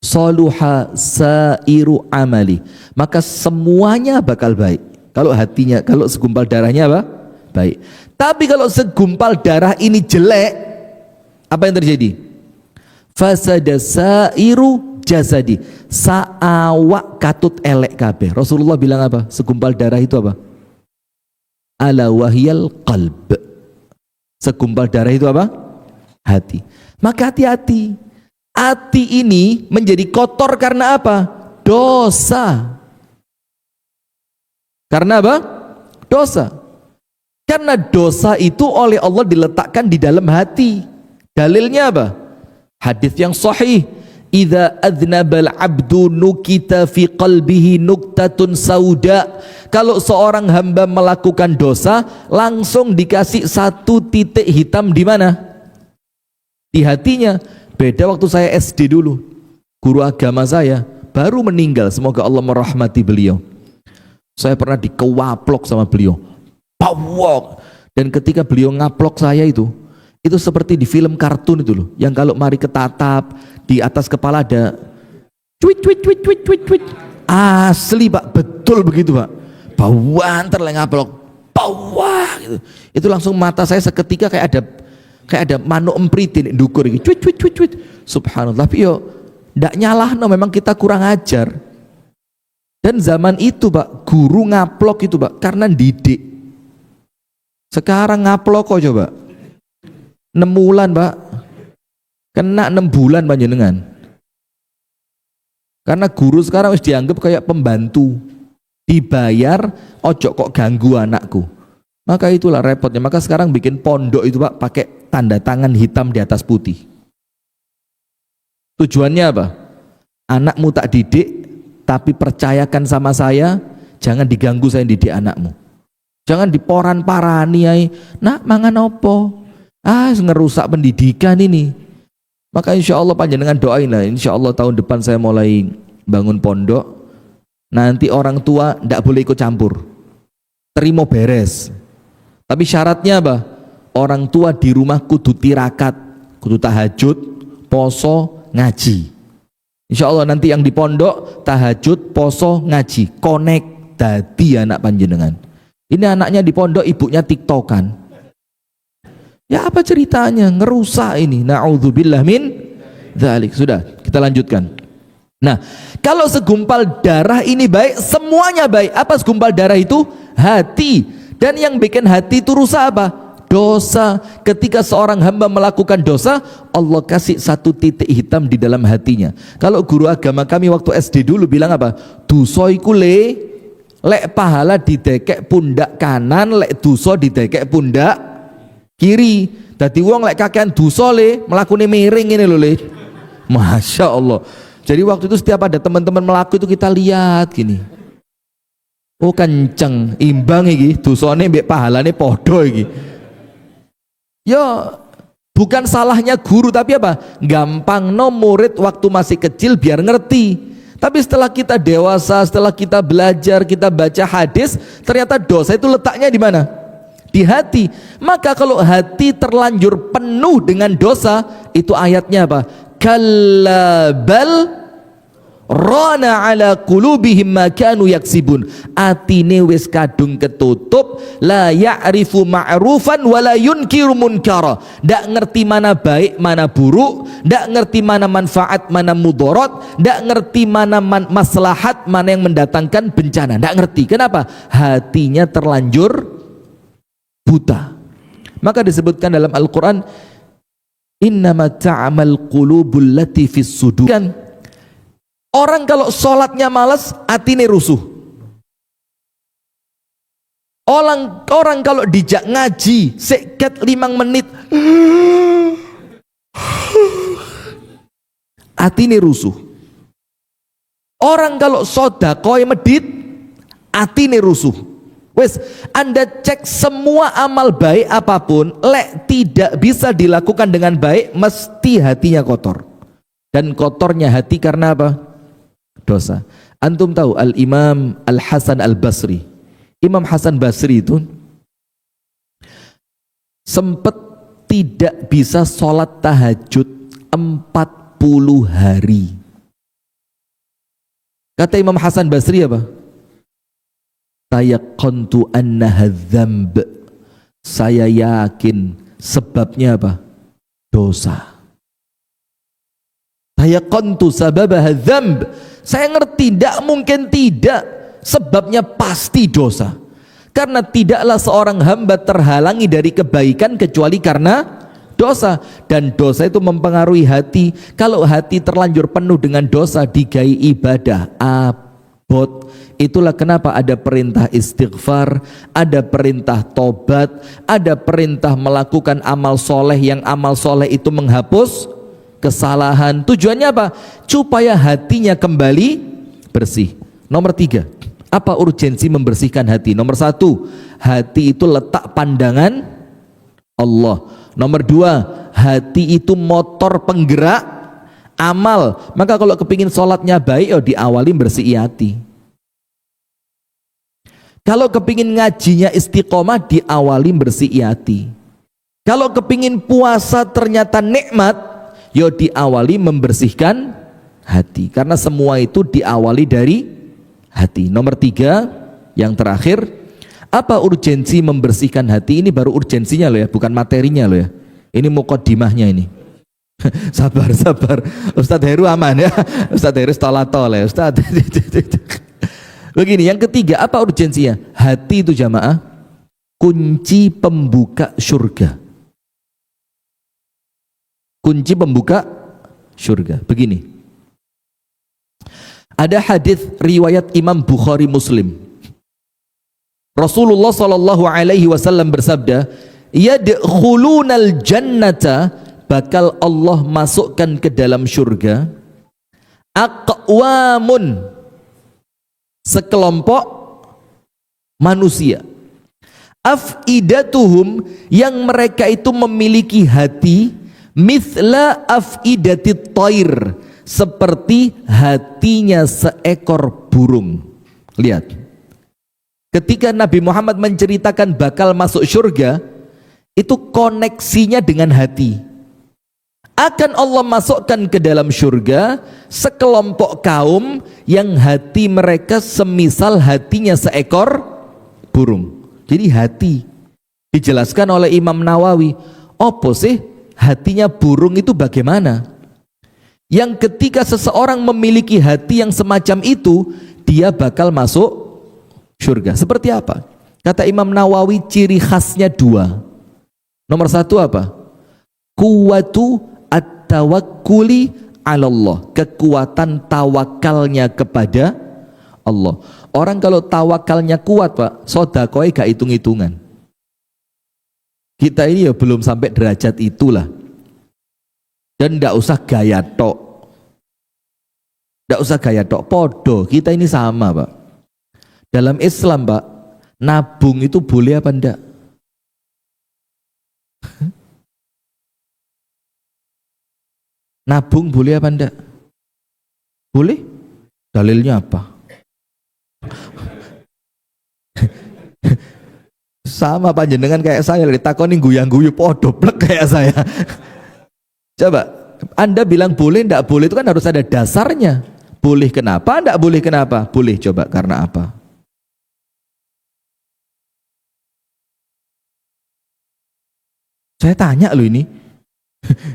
Speaker 2: saluha sairu amali, maka semuanya bakal baik. Kalau hatinya, kalau segumpal darahnya apa? Baik. Tapi kalau segumpal darah ini jelek, apa yang terjadi? Fasada sairu jasadi, saawak katut elek kabeh. Rasulullah bilang apa? Segumpal darah itu apa? Ala wahyal qalb. Segumpal darah itu apa? Hati. Maka hati-hati. Hati ini menjadi kotor karena apa? Dosa. Karena apa? Dosa. Karena dosa itu oleh Allah diletakkan di dalam hati. Dalilnya apa? Hadis yang sahih, idza adznabal abdu nukita fi qalbihi nuktatun sauda. Kalau seorang hamba melakukan dosa, langsung dikasih satu titik hitam di mana? Di hatinya. Beda waktu saya SD dulu. Guru agama saya baru meninggal, semoga Allah merahmati beliau. Saya pernah dikewaplok sama beliau. Pawok. Dan ketika beliau ngaplok saya itu seperti di film kartun itu loh, yang kalau mari ketatap di atas kepala ada cuit cuit cuit cuit cuit cuit. Asli Pak, betul begitu Pak. Bawaan terleng ngaplok. Bawah gitu. Itu langsung mata saya seketika kayak ada Kayak ada manuk empriti nek ndukur iki. Cuit cuit cuit cuit. Subhanallah. Tapi yo ndak nyalahno, memang kita kurang ajar. Dan zaman itu, Pak, guru ngaplok itu, Pak, karena didik. Sekarang ngaplok kok coba. 6 bulan, Pak. Kena 6 bulan panjenengan. Karena guru sekarang harus dianggap kayak pembantu. Dibayar, ojo kok ganggu anakku. Maka itulah repotnya. Maka sekarang bikin pondok itu, Pak, pakai tanda tangan hitam di atas putih. Tujuannya apa? Anakmu tak didik, tapi percayakan sama saya, jangan diganggu saya didik anakmu. Jangan diporan-parani ay, nak mangan opo? Ngerusak pendidikan ini. Maka insya Allah panjenengan doain lah. Insya Allah tahun depan saya mulai bangun pondok. Nanti orang tua tidak boleh ikut campur. Terima beres. Tapi syaratnya apa? Orang tua di rumah kudu tirakat, kudu tahajud, poso, ngaji. Insya Allah nanti yang di pondok tahajud, poso, ngaji, connect dadi anak panjenengan. Ini anaknya di pondok, ibunya tiktokan. Ya apa ceritanya? Ngerusak ini. Na'udzubillah min dzalik. Sudah, kita lanjutkan. Nah, kalau segumpal darah ini baik, semuanya baik. Apa segumpal darah itu? Hati. Dan yang bikin hati itu rusak apa? Dosa. Ketika seorang hamba melakukan dosa, Allah kasih satu titik hitam di dalam hatinya. Kalau guru agama kami waktu SD dulu bilang apa? Dosa iku lek pahala didekek pundak kanan, lek dosa didekek pundak kiri. Dadi wong lek kakean dosa mlakune miring ini lho Masya Allah. Jadi waktu itu setiap ada teman-teman melaku itu kita lihat gini. Oh kenceng, imbang iki, dosane mbek pahalane podo iki. Ya bukan salahnya guru, tapi apa? Gampang no murid waktu masih kecil biar ngerti. Tapi setelah kita dewasa, setelah kita belajar, kita baca hadis, ternyata dosa itu letaknya di mana? Di hati. Maka kalau hati terlanjur penuh dengan dosa, itu ayatnya apa? Kalla bal rana ala qulubihim ma kanu yaksibun. Atine wis kadung ketutup, la ya'rifu ma'rufan wa la yunkiru munkara. Ndak ngerti mana baik mana buruk, ndak ngerti mana manfaat mana mudarat, ndak ngerti mana maslahat mana yang mendatangkan bencana, ndak ngerti. Kenapa? Hatinya terlanjur buta. Maka disebutkan dalam Al-Qur'an, innama ta'amal qulubul lati fis sudur. Orang kalau sholatnya malas, atine rusuh. Orang kalau dijak ngaji, seket 5 menit, atine rusuh. Orang kalau sodakoi medit, atine rusuh. Wes, Anda cek semua amal baik apapun, lek tidak bisa dilakukan dengan baik, mesti hatinya kotor. Dan kotornya hati karena apa? Dosa. Antum tahu Al-Imam Al-Hasan Al-Basri. Imam Hasan Basri itu sempat tidak bisa sholat tahajud 40 hari. Kata Imam Hasan Basri apa? Tayaqantu annaha dzamb. Saya yakin sebabnya apa? Dosa. Tayaqantu sababaha dzamb. Saya ngerti, tidak mungkin tidak, sebabnya pasti dosa. Karena tidaklah seorang hamba terhalangi dari kebaikan kecuali karena dosa. Dan dosa itu mempengaruhi hati. Kalau hati terlanjur penuh dengan dosa, digai ibadah abot. Itulah kenapa ada perintah istighfar, ada perintah tobat, ada perintah melakukan amal soleh, yang amal soleh itu menghapus kesalahan. Tujuannya apa? Supaya hatinya kembali bersih. Nomor 3, apa urgensi membersihkan hati? Nomor 1, hati itu letak pandangan Allah. Nomor 2, hati itu motor penggerak amal. Maka kalau kepingin sholatnya baik, diawali bersih hati. Kalau kepingin ngajinya istiqomah, diawali bersih hati. Kalau kepingin puasa ternyata nikmat, diawali membersihkan hati. Karena semua itu diawali dari hati. Nomor 3, yang terakhir, apa urgensi membersihkan hati? Ini baru urgensinya loh ya, bukan materinya loh ya. Ini mukaddimahnya ini. Sabar, sabar. Ustadz Heru aman ya. Ustadz Heru tol-tol ya. Ustadz. Begini, yang ketiga, apa urgensinya? Hati itu jamaah, kunci pembuka surga. Kunci pembuka surga. Begini. Ada hadis riwayat Imam Bukhari Muslim. Rasulullah sallallahu alaihi wasallam bersabda, "Yadkhulunal jannata," bakal Allah masukkan ke dalam surga, aqwamun, sekelompok manusia, afidatuhum, yang mereka itu memiliki hati, mithla afidatit thair, seperti hatinya seekor burung. Lihat, ketika Nabi Muhammad menceritakan bakal masuk surga, itu koneksinya dengan hati. Akan Allah masukkan ke dalam surga sekelompok kaum yang hati mereka semisal hatinya seekor burung. Jadi hati dijelaskan oleh Imam Nawawi. Apa sih hatinya burung itu bagaimana? Yang ketika seseorang memiliki hati yang semacam itu, dia bakal masuk surga. Seperti apa? Kata Imam Nawawi, ciri khasnya dua. Nomor satu apa? Kuwatu at-tawakkuli 'ala Allah, kekuatan tawakalnya kepada Allah. Orang kalau tawakalnya kuat, Pak, sedekahnya gak hitung-hitungan. Kita ini ya belum sampai derajat itulah. Dan ndak usah gaya tok. Ndak usah gaya tok, podo. Kita ini sama, Pak. Dalam Islam, Pak, nabung itu boleh apa ndak? Nabung boleh apa enggak? Boleh? Dalilnya apa? Sama panjenengan kayak saya, ditakoni guyang-guyu podo plek kayak saya. Coba, Anda bilang boleh enggak boleh, itu kan harus ada dasarnya. Boleh kenapa? Enggak boleh kenapa? Boleh, coba karena apa? Saya tanya loh ini.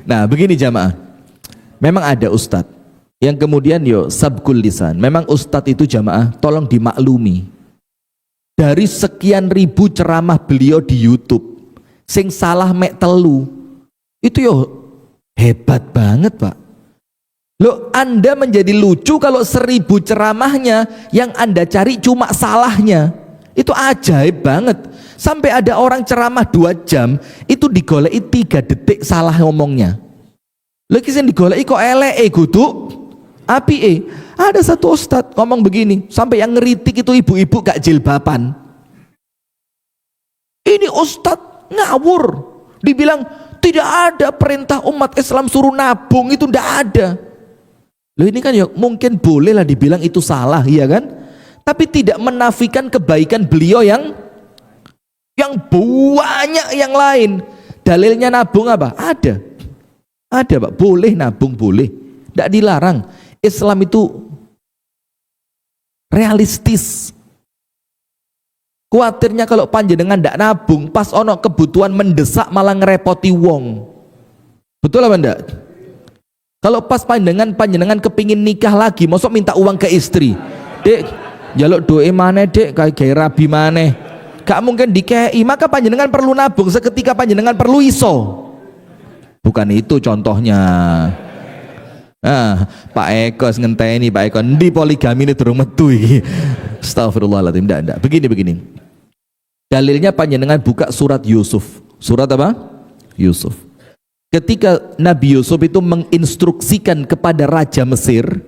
Speaker 2: Nah, begini jamaah. Memang ada ustadz yang kemudian sabkul lisan. Memang ustadz itu jamaah, tolong dimaklumi. Dari sekian ribu ceramah beliau di YouTube, sing salah mek telu, itu hebat banget, Pak. Loh, Anda menjadi lucu kalau 1000 ceramahnya yang Anda cari cuma salahnya. Itu ajaib banget. Sampai ada orang ceramah 2 jam, itu digoleki 3 detik salah ngomongnya. Lagi sing digoleki kok eleke kudu apike. Ada satu ustadz ngomong begini, sampai yang ngeritik itu ibu-ibu gak jilbaban. Ini ustadz ngawur. Dibilang tidak ada perintah umat Islam suruh nabung, itu ndak ada. Loh, ini kan ya mungkin boleh lah dibilang itu salah, iya kan? Tapi tidak menafikan kebaikan beliau yang banyak yang lain. Dalilnya nabung apa? Ada, Pak, boleh nabung, boleh, tidak dilarang. Islam itu realistis. Kuatirnya kalau panjenengan tidak nabung, pas ono kebutuhan mendesak malah ngerepoti wong. Betul apa enggak? Kalau pas panjenengan kepingin nikah lagi, mosok minta uang ke istri, dek, jaluk doe maneh dek, kayak rabi maneh, gak mungkin dikei. Maka panjenengan perlu nabung seketika panjenengan perlu iso. Bukan itu contohnya. Pak Eko ngenteni, Pak Eko ndi poligami ini durung metu iki. Astagfirullahaladzim. Ndak. Begini. Dalilnya panjenengan buka surat Yusuf. Surat apa? Yusuf. Ketika Nabi Yusuf itu menginstruksikan kepada Raja Mesir,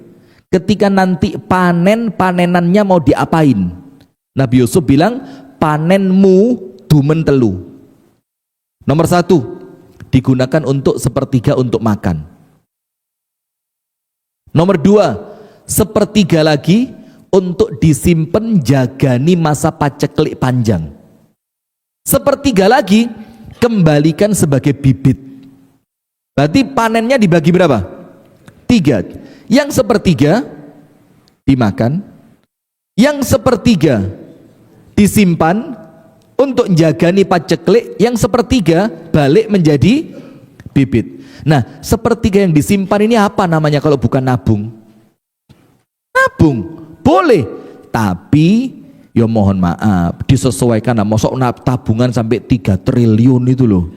Speaker 2: ketika nanti panenannya mau diapain, Nabi Yusuf bilang, panenmu dumen telu. Nomor 1, digunakan untuk 1/3 untuk makan. Nomor 2, 1/3 lagi untuk disimpan jagani masa paceklik panjang. 1/3 lagi kembalikan sebagai bibit. Berarti panennya dibagi berapa? 3. Yang 1/3 dimakan, yang 1/3 disimpan untuk jagani paceklik, yang 1/3 balik menjadi bibit. Nah, sepertiga yang disimpan ini apa namanya kalau bukan nabung? Nabung, boleh. Tapi ya mohon maaf, disesuaikan lah. Mosok tabungan sampai 3 triliun itu loh.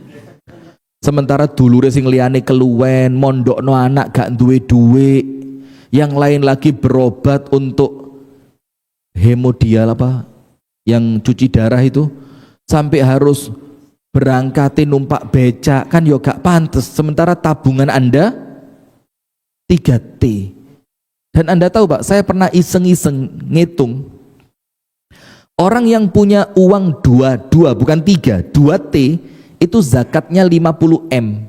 Speaker 2: Sementara dulure sing liyane keluwen, mondokno anak gak duwe duwe, yang lain lagi berobat untuk hemodial apa, yang cuci darah itu, sampai harus berangkatin numpak becak, kan yo gak pantes. Sementara tabungan Anda 3T. Dan Anda tahu Pak, saya pernah iseng-iseng ngitung, orang yang punya uang 2 bukan 3, 2T itu zakatnya 50 M.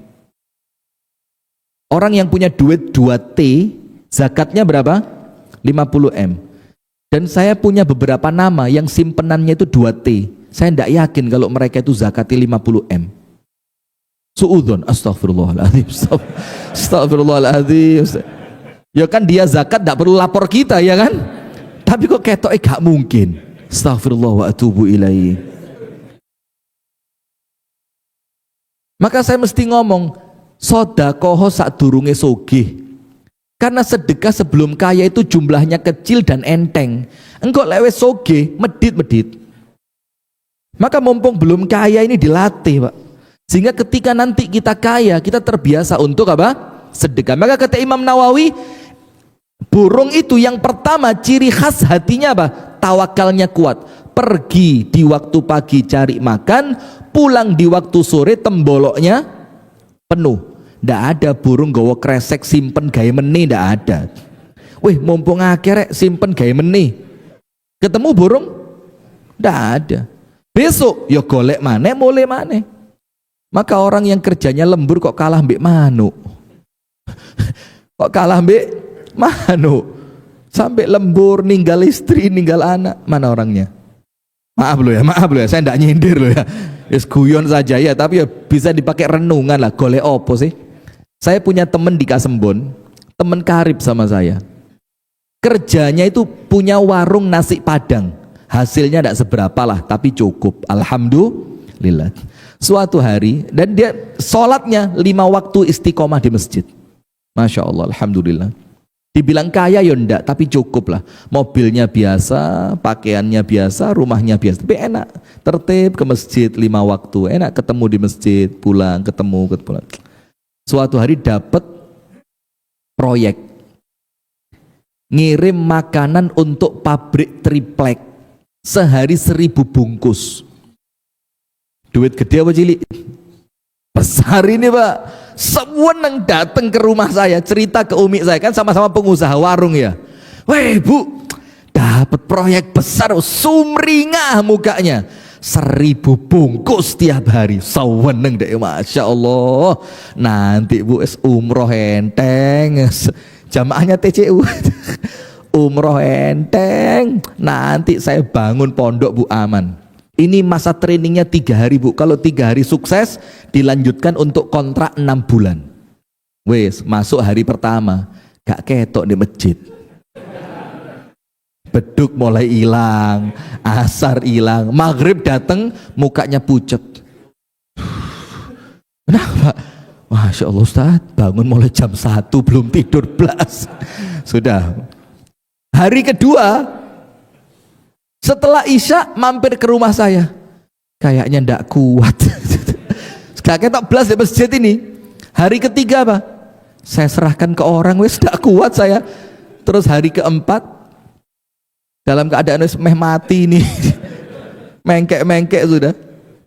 Speaker 2: Orang yang punya duit 2T zakatnya berapa? 50 M. Dan saya punya beberapa nama yang simpenannya itu 2T. Saya tidak yakin kalau mereka itu zakatnya 50 M. Suudzon, astagfirullahaladzim, astagfirullahaladzim. Ya kan dia zakat tidak perlu lapor kita ya kan? Tapi kok ketoknya gak mungkin. Astagfirullah wa atubu ilaihi. Maka saya mesti ngomong, sodakoho sadurunge sogih. Karena sedekah sebelum kaya itu jumlahnya kecil dan enteng. Engkau lewes sogih, medit-medit. Maka mumpung belum kaya ini dilatih Pak. Sehingga ketika nanti kita kaya, kita terbiasa untuk apa? Sedekah. Maka kata Imam Nawawi, burung itu yang pertama ciri khas hatinya apa? Tawakalnya kuat. Pergi di waktu pagi cari makan, pulang di waktu sore temboloknya penuh. Ndak ada burung gawa kresek simpen gawe meni, ndak ada. Wih, mumpung akhirnya simpen gawe meni. Ketemu burung? Ndak ada. Besok ya golek maneh, mulai maneh. Maka orang yang kerjanya lembur kok kalah mbek manuk. Kok kalah mbek manuk. Sampai lembur, ninggal istri, ninggal anak. Mana orangnya? Maaf lo ya, saya ndak nyindir lo ya. Yes, guyon saja ya, tapi ya bisa dipakai renungan lah. Golek opo sih? Saya punya temen di Kasembon, temen karib sama saya. Kerjanya itu punya warung nasi padang. Hasilnya ndak seberapa lah, tapi cukup. Alhamdulillah. Suatu hari, dan dia sholatnya 5 waktu istiqomah di masjid. Masya Allah, alhamdulillah. Dibilang kaya ya ndak, tapi cukup lah. Mobilnya biasa, pakaiannya biasa, rumahnya biasa, tapi enak. Tertib ke masjid 5 waktu, enak ketemu di masjid, pulang, ketemu, pulang. Suatu hari dapat proyek ngirim makanan untuk pabrik triplek sehari 1000 bungkus. Duit gede apa cilik? Besar ini Pak. Semua yang datang ke rumah saya cerita ke umi saya, kan sama-sama pengusaha warung ya. Weh Bu, dapat proyek besar, sumringah mukanya. 1000 bungkus tiap hari. Saweneng deh, masya Allah. Nanti Bu umroh enteng, jamaahnya TCU. Umroh enteng. Nanti saya bangun pondok Bu aman. Ini masa trainingnya 3 hari Bu. Kalau 3 hari sukses, dilanjutkan untuk kontrak 6 bulan. Wes, masuk hari pertama, gak ketok di masjid. Beduk mulai hilang, asar hilang, maghrib datang, mukanya pucet. Kenapa? Masya Allah Ustaz, bangun mulai jam 1, belum tidur belas. Sudah. Hari kedua, setelah Isya mampir ke rumah saya, kayaknya ndak kuat. Kakek tak belas di masjid ini. Hari ketiga apa? Saya serahkan ke orang, wes ndak kuat saya. Terus hari keempat, dalam keadaan meh mati ini, mengkek sudah.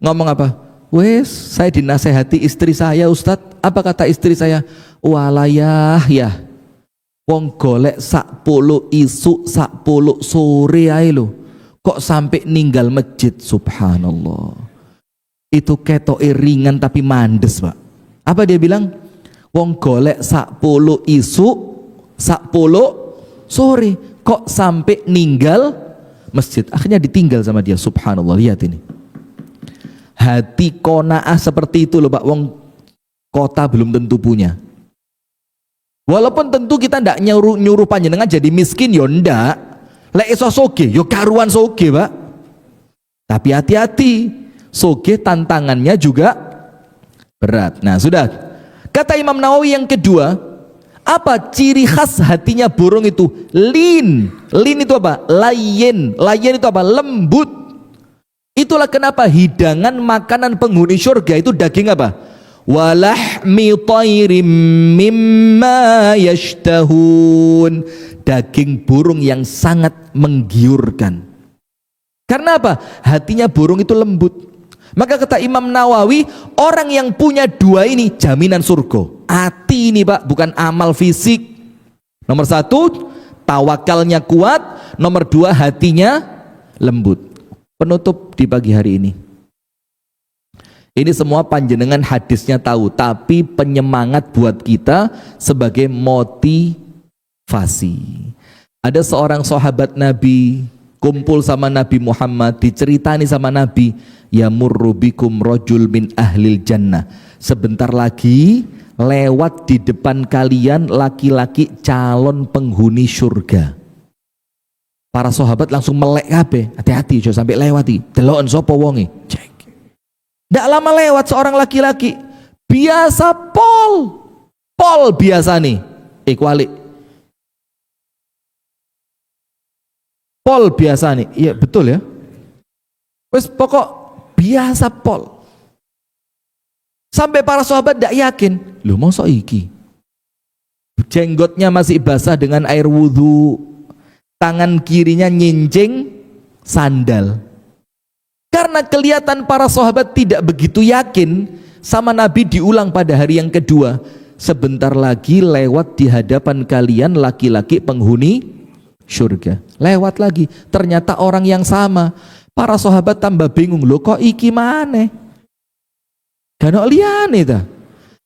Speaker 2: Ngomong apa? Wes, saya dinasehati istri saya Ustadz. Apa kata istri saya? Walayah ya. Wong golek 10 isu 10 sore ae lho. Kok sampai ninggal masjid, subhanallah. Itu ketoke ringan tapi mandes Pak. Apa dia bilang? Wong golek 10 isu 10 sore, kok sampai ninggal masjid. Akhirnya ditinggal sama dia, subhanallah. Lihat ini, hati qanaah seperti itu loh Pak. Wong kota belum tentu punya. Walaupun tentu kita ndak nyuruh panjenengan jadi miskin, yo ndak. Lek iso soge, yo karuan soge Pak. Tapi hati-hati, soge tantangannya juga berat. Nah sudah, Kata Imam Nawawi yang kedua, apa ciri khas hatinya burung itu? Lin. Lin itu apa? Layin. Layin itu apa? Lembut. Itulah kenapa hidangan makanan penghuni surga itu daging apa? Walahmi tayrim mimma yashtahun. Daging burung yang sangat menggiurkan. Karena apa? Hatinya burung itu lembut. Maka kata Imam Nawawi, orang yang punya dua ini jaminan surga. Hati ini Pak, bukan amal fisik. Nomor satu, tawakalnya kuat. Nomor dua, hatinya lembut. Penutup di pagi hari ini. Ini semua panjenengan hadisnya tahu, tapi penyemangat buat kita sebagai motivasi. Ada seorang sahabat Nabi kumpul sama Nabi Muhammad, diceritani sama Nabi, yamurru bikum rajul min ahlil jannah. Sebentar lagi lewat di depan kalian laki-laki calon penghuni surga. Para sahabat langsung melek kabeh, hati-hati jangan sampai lewati. Deloken sapa wonge? Cek. Ndak lama lewat seorang laki-laki, biasa pol biasa nih. Kualik. Pol biasa nih. Iya betul ya. Wes pokok biasa pol. Sampai para sahabat tidak yakin. Loh mosok iki? Jenggotnya masih basah dengan air wudhu. Tangan kirinya nyincing sandal. Karena kelihatan para sahabat tidak begitu yakin, sama Nabi diulang pada hari yang kedua. Sebentar lagi lewat di hadapan kalian laki-laki penghuni surga. Lewat lagi, ternyata orang yang sama. Para sahabat tambah bingung, loh kok iki maneh? Gak liyane ta.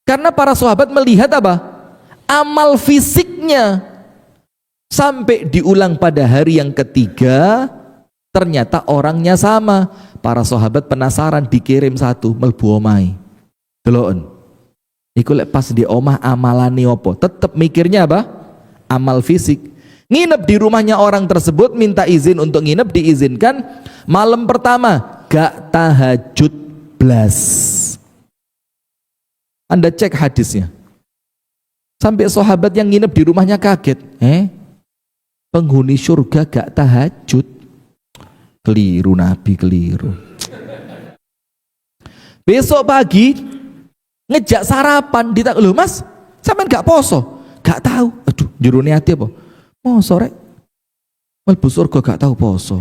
Speaker 2: Karena para sahabat melihat apa? Amal fisiknya. Sampai diulang pada hari yang ketiga, ternyata orangnya sama. Para sahabat penasaran, dikirim satu mlebu omahe. Deloken. Iku lek pas di omah amalane opo? Tetep mikirnya apa? Amal fisik. Nginep di rumahnya orang tersebut, minta izin untuk nginep, diizinkan. Malam pertama gak tahajud blas. Anda cek hadisnya. Sampai sahabat yang nginep di rumahnya kaget. Penghuni surga gak tahajud. Keliru Nabi, keliru. Besok pagi ngejak sarapan, ditak, loh mas sampean gak poso? Gak tahu. Aduh, jerone ati apa? Poso rek. Mlebu surga gak tahu poso.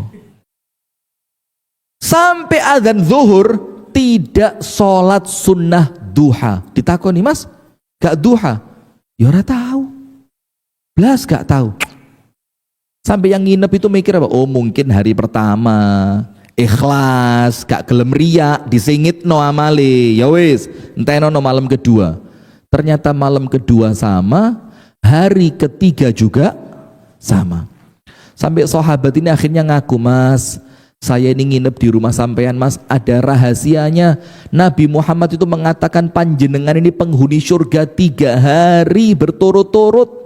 Speaker 2: Sampai adzan zuhur tidak sholat sunnah duha. Ditakoni, mas gak duha? Ya ora tahu. Blas gak tahu. Sampai yang nginep itu mikir apa? Oh mungkin hari pertama ikhlas, gak gelem riak, disingit no amale. Ya wis, enteno no malam kedua. Ternyata malam kedua sama, hari ketiga juga sama. Sampai sahabat ini akhirnya ngaku, mas, saya ini nginep di rumah sampean mas, ada rahasianya. Nabi Muhammad itu mengatakan panjenengan ini penghuni surga 3 hari berturut-turut.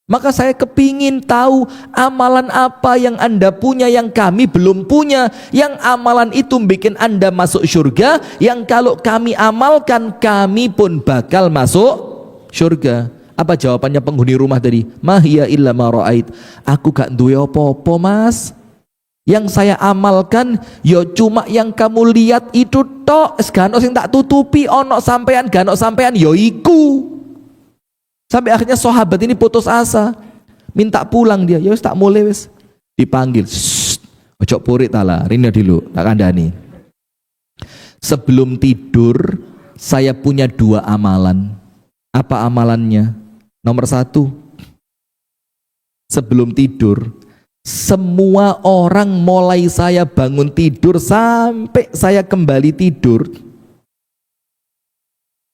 Speaker 2: Maka saya kepingin tahu amalan apa yang anda punya yang kami belum punya, yang amalan itu bikin anda masuk surga, yang kalau kami amalkan kami pun bakal masuk surga. Apa jawabannya penghuni rumah tadi? Mahiya illa ma ra'ait. Aku gak duwe apa-apa mas. Yang saya amalkan ya cuma yang kamu lihat itu tok. Gano sing tak tutupi, ono sampean gano sampean ya iku. Sampai akhirnya sahabat ini putus asa, minta pulang dia. Ya wis tak mulai wis. Dipanggil. Ojo purik tala, rina dulu, tak kandani. Sebelum tidur saya punya 2 amalan. Apa amalannya? Nomor 1, sebelum tidur semua orang mulai saya bangun tidur sampai saya kembali tidur,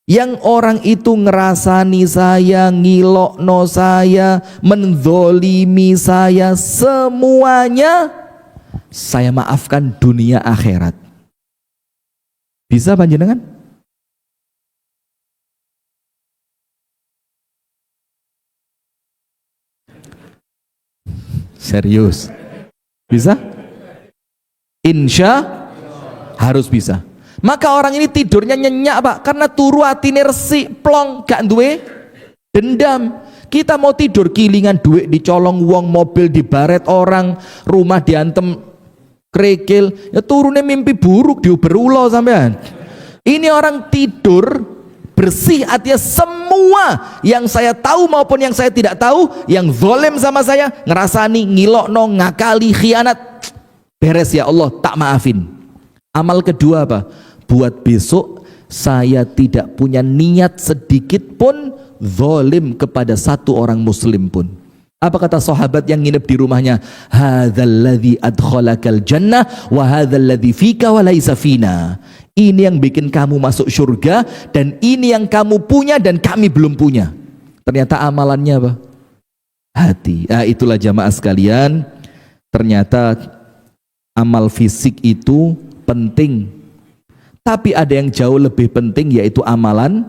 Speaker 2: yang orang itu ngerasani saya, ngilokno saya, menzolimi saya, semuanya saya maafkan dunia akhirat. Bisa panjenengan? Serius? Bisa? Insya harus bisa. Maka orang ini tidurnya nyenyak Pak, karena turu atine resik, plong, gak duwe dendam. Kita mau tidur kilingan duit dicolong wong, mobil dibaret orang, rumah diantem krekil, ya turunnya mimpi buruk diuber ulo sampean. Ini orang tidur bersih artinya semua yang saya tahu maupun yang saya tidak tahu, yang zalim sama saya, ngerasani, ngilokno, ngakali, khianat, beres ya Allah, tak maafin. Amal kedua apa? Buat besok saya tidak punya niat sedikit pun zalim kepada satu orang muslim pun. Apa kata sahabat yang nginep di rumahnya? Hadzalladzi adkhalakal jannah wa hadzalladzi fika wa laisa fina. Ini yang bikin kamu masuk surga dan ini yang kamu punya dan kami belum punya. Ternyata amalannya apa? Hati. Nah, itulah jamaah sekalian. Ternyata amal fisik itu penting. Tapi ada yang jauh lebih penting, yaitu amalan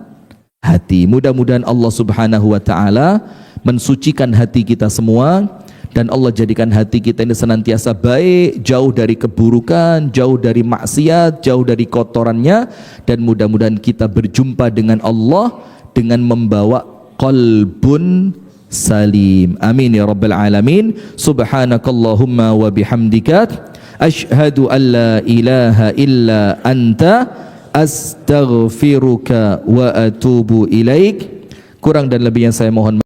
Speaker 2: hati. Mudah-mudahan Allah Subhanahu wa taala mensucikan hati kita semua dan Allah jadikan hati kita ini senantiasa baik, jauh dari keburukan, jauh dari maksiat, jauh dari kotorannya, dan mudah-mudahan kita berjumpa dengan Allah dengan membawa qalbun salim. Amin ya rabbal alamin. Subhanakallahumma wa bihamdika asyhadu an la ilaha illa anta astaghfiruka wa atubu ilaik. Kurang dan lebihnya saya mohon